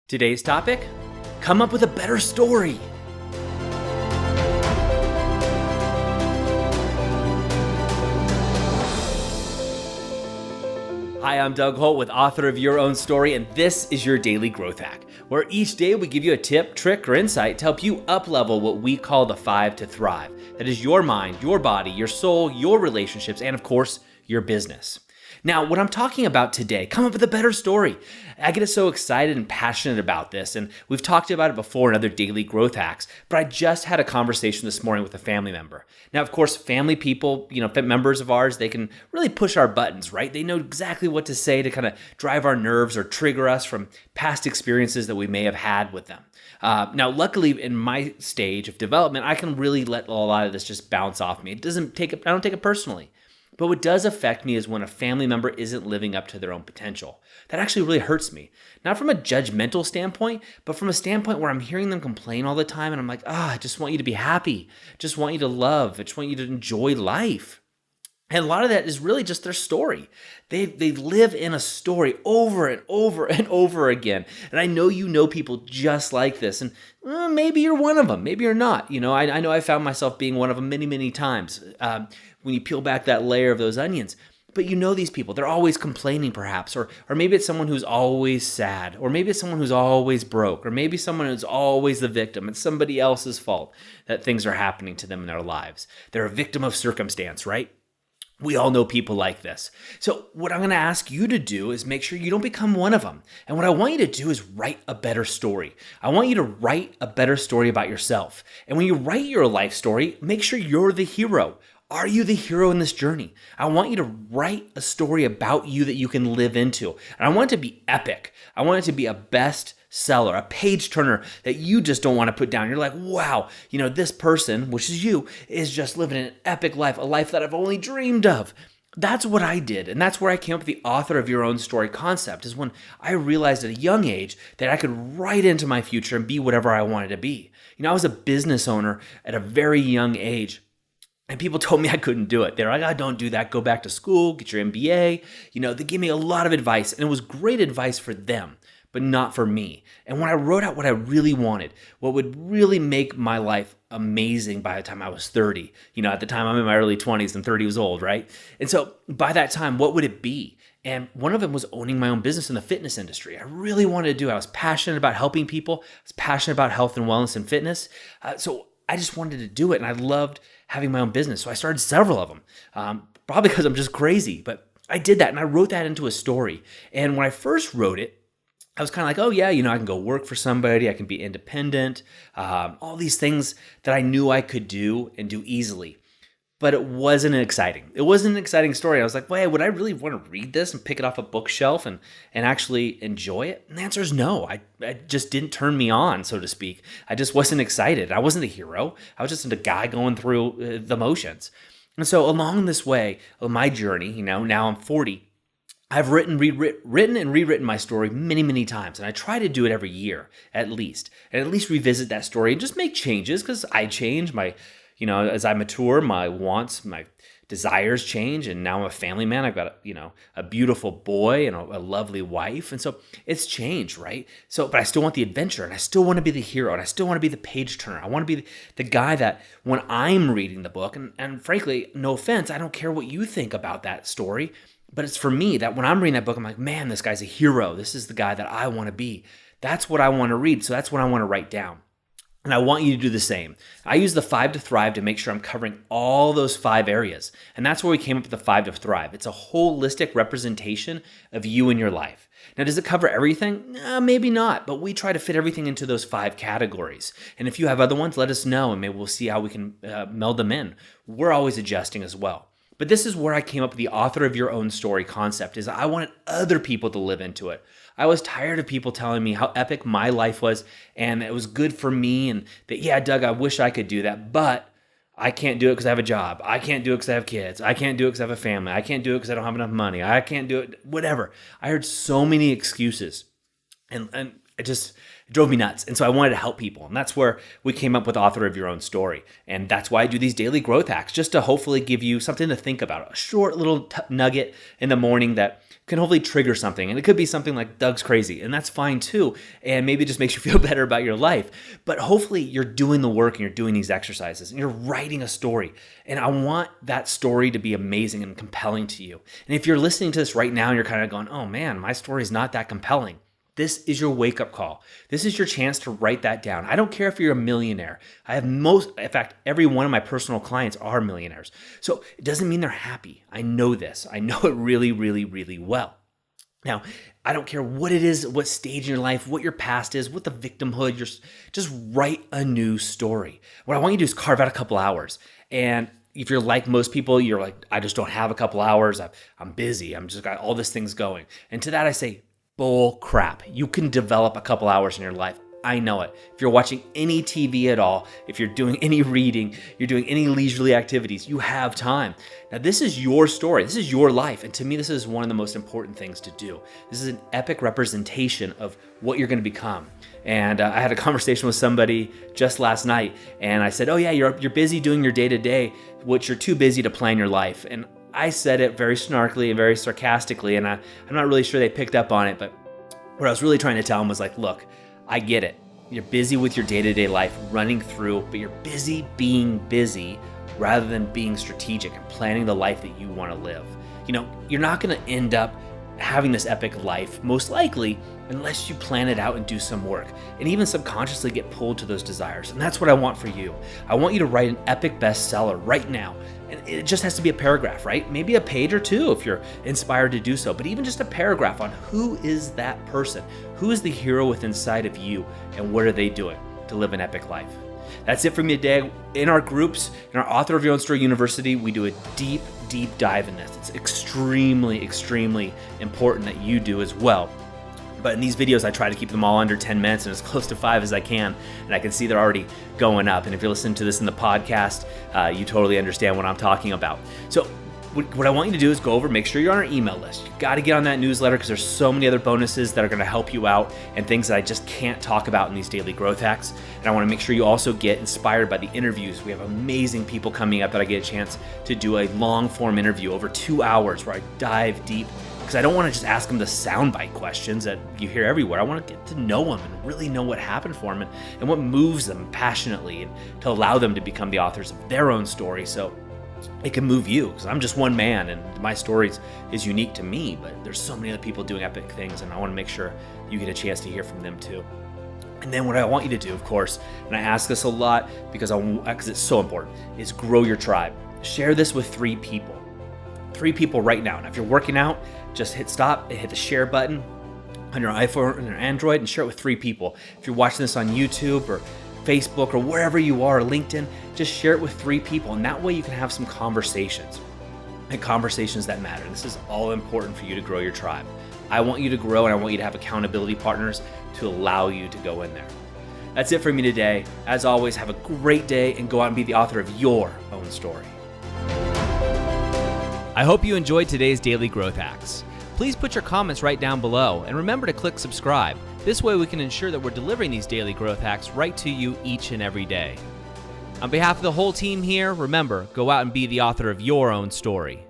Today's topic: come up with a better story. Hi, I'm Doug Holt, with author of Your Own Story, and this is your Daily Growth Hack, where each day we give you a tip, trick, or insight to help you up-level what we call the 5 to thrive. That is your mind, your body, your soul, your relationships, and of course, your business. Now, what I'm talking about today, come up with a better story. I get so excited and passionate about this, and we've talked about it before in other daily growth hacks, but I just had a conversation this morning with a family member. Now, of course, family people, members of ours, they can really push our buttons, right? They know exactly what to say to kind of drive our nerves or trigger us from past experiences that we may have had with them. Now, luckily, in my stage of development, I can really let a lot of this just bounce off me. I don't take it personally. But what does affect me is when a family member isn't living up to their own potential. That actually really hurts me. Not from a judgmental standpoint, but from a standpoint where I'm hearing them complain all the time and I'm like, I just want you to be happy. Just want you to love. I just want you to enjoy life. And a lot of that is really just their story. They live in a story over and over and over again. And I know you know people just like this. And maybe you're one of them. Maybe you're not. I know I found myself being one of them many, many times when you peel back that layer of those onions. But you know these people. They're always complaining perhaps. Or maybe it's someone who's always sad. Or maybe it's someone who's always broke. Or maybe someone who's always the victim. It's somebody else's fault that things are happening to them in their lives. They're a victim of circumstance, right? We all know people like this. So what I'm going to ask you to do is make sure you don't become one of them. And what I want you to do is write a better story. I want you to write a better story about yourself. And when you write your life story, make sure you're the hero. Are you the hero in this journey? I want you to write a story about you that you can live into. And I want it to be epic. I want it to be a bestseller, a page turner that you just don't want to put down. You're like, wow, this person, which is you, is just living an epic life, a life that I've only dreamed of. That's what I did. And that's where I came up with the author of Your Own Story concept, is when I realized at a young age that I could write into my future and be whatever I wanted to be. I was a business owner at a very young age. And people told me I couldn't do it. They're like, don't do that. Go back to school, get your MBA. They gave me a lot of advice, and it was great advice for them, but not for me. And when I wrote out what I really wanted, what would really make my life amazing by the time I was 30, at the time I'm in my early 20s and 30 was old, right? And so by that time, what would it be? And one of them was owning my own business in the fitness industry. I really wanted to do it. I was passionate about helping people. I was passionate about health and wellness and fitness. So I just wanted to do it, and I loved having my own business. So I started several of them, probably because I'm just crazy. But I did that, and I wrote that into a story. And when I first wrote it, I was kind of like, I can go work for somebody. I can be independent. All these things that I knew I could do and do easily. But it wasn't exciting. It wasn't an exciting story. I was like, would I really want to read this and pick it off a bookshelf and actually enjoy it? And the answer is no. I just didn't turn me on, so to speak. I just wasn't excited. I wasn't a hero. I was just a guy going through the motions. And so along this way of my journey, now I'm 40, I've written and rewritten my story many, many times. And I try to do it every year, at least. And at least revisit that story and just make changes, because I change as I mature, my wants, my desires change, and now I'm a family man. I've got a beautiful boy and a lovely wife, and so it's changed, right? But I still want the adventure, and I still want to be the hero, and I still want to be the page turner. I want to be the guy that when I'm reading the book, and frankly, no offense, I don't care what you think about that story, but it's for me that when I'm reading that book, I'm like, man, this guy's a hero. This is the guy that I want to be. That's what I want to read, so that's what I want to write down. And I want you to do the same. I use the 5 to thrive to make sure I'm covering all those 5 areas. And that's where we came up with the 5 to thrive. It's a holistic representation of you and your life. Now, does it cover everything? Maybe not, but we try to fit everything into those 5 categories. And if you have other ones, let us know, and maybe we'll see how we can meld them in. We're always adjusting as well. But this is where I came up with the author of Your Own Story concept, is I wanted other people to live into it. I was tired of people telling me how epic my life was and it was good for me, and that, Doug, I wish I could do that, but I can't do it because I have a job. I can't do it because I have kids. I can't do it because I have a family. I can't do it because I don't have enough money. I can't do it, whatever. I heard so many excuses. And it drove me nuts. And so I wanted to help people. And that's where we came up with Author of Your Own Story. And that's why I do these daily growth hacks, just to hopefully give you something to think about, a short little nugget in the morning that can hopefully trigger something. And it could be something like Doug's crazy, and that's fine too. And maybe it just makes you feel better about your life. But hopefully you're doing the work and you're doing these exercises and you're writing a story. And I want that story to be amazing and compelling to you. And if you're listening to this right now and you're kind of going, oh man, my story is not that compelling, this is your wake-up call. This is your chance to write that down. I don't care if you're a millionaire. In fact, every one of my personal clients are millionaires. So it doesn't mean they're happy. I know this. I know it really, really, really well. Now, I don't care what it is, what stage in your life, what your past is, what the victimhood, just write a new story. What I want you to do is carve out a couple hours. And if you're like most people, you're like, I just don't have a couple hours. I'm busy. I'm just got all these things going. And to that I say, bull crap. You can develop a couple hours in your life. I know it. If you're watching any TV at all, if you're doing any reading, you're doing any leisurely activities, you have time. Now, this is your story. This is your life. And to me, this is one of the most important things to do. This is an epic representation of what you're going to become. And I had a conversation with somebody just last night, and I said, oh yeah, you're busy doing your day-to-day, which you're too busy to plan your life. And I said it very snarkily and very sarcastically, and I'm not really sure they picked up on it, but what I was really trying to tell them was like, look, I get it. You're busy with your day-to-day life running through, but you're busy being busy rather than being strategic and planning the life that you want to live. You know, you're not going to end up having this epic life, most likely, unless you plan it out and do some work and even subconsciously get pulled to those desires. And that's what I want for you. I want you to write an epic bestseller right now. And it just has to be a paragraph, right? Maybe a page or two if you're inspired to do so, but even just a paragraph on who is that person? Who is the hero within inside of you, and what are they doing to live an epic life? That's it for me today. In our groups, in our Author of Your Own Story University, we do a deep, deep dive in this. It's extremely, extremely important that you do as well. But in these videos, I try to keep them all under 10 minutes and as close to 5 as I can. And I can see they're already going up. And if you're listening to this in the podcast, you totally understand what I'm talking about. So what I want you to do is go over, make sure you're on our email list. You got to get on that newsletter because there's so many other bonuses that are going to help you out and things that I just can't talk about in these daily growth hacks. And I want to make sure you also get inspired by the interviews. We have amazing people coming up that I get a chance to do a long form interview over 2 hours where I dive deep, because I don't want to just ask them the soundbite questions that you hear everywhere. I want to get to know them and really know what happened for them and what moves them passionately, and to allow them to become the authors of their own story so it can move you, because I'm just one man and my story is unique to me, but there's so many other people doing epic things, and I want to make sure you get a chance to hear from them too. And then what I want you to do, of course, and I ask this a lot because it's so important, is grow your tribe. Share this with 3 people. 3 people right now. Now, if you're working out, just hit stop and hit the share button on your iPhone or your Android and share it with 3 people. If you're watching this on YouTube or Facebook or wherever you are, or LinkedIn, just share it with 3 people. And that way you can have some conversations, and conversations that matter. This is all important for you to grow your tribe. I want you to grow, and I want you to have accountability partners to allow you to go in there. That's it for me today. As always, have a great day and go out and be the author of your own story. I hope you enjoyed today's Daily Growth Hacks. Please put your comments right down below, and remember to click subscribe. This way we can ensure that we're delivering these daily growth hacks right to you each and every day. On behalf of the whole team here, remember, go out and be the author of your own story.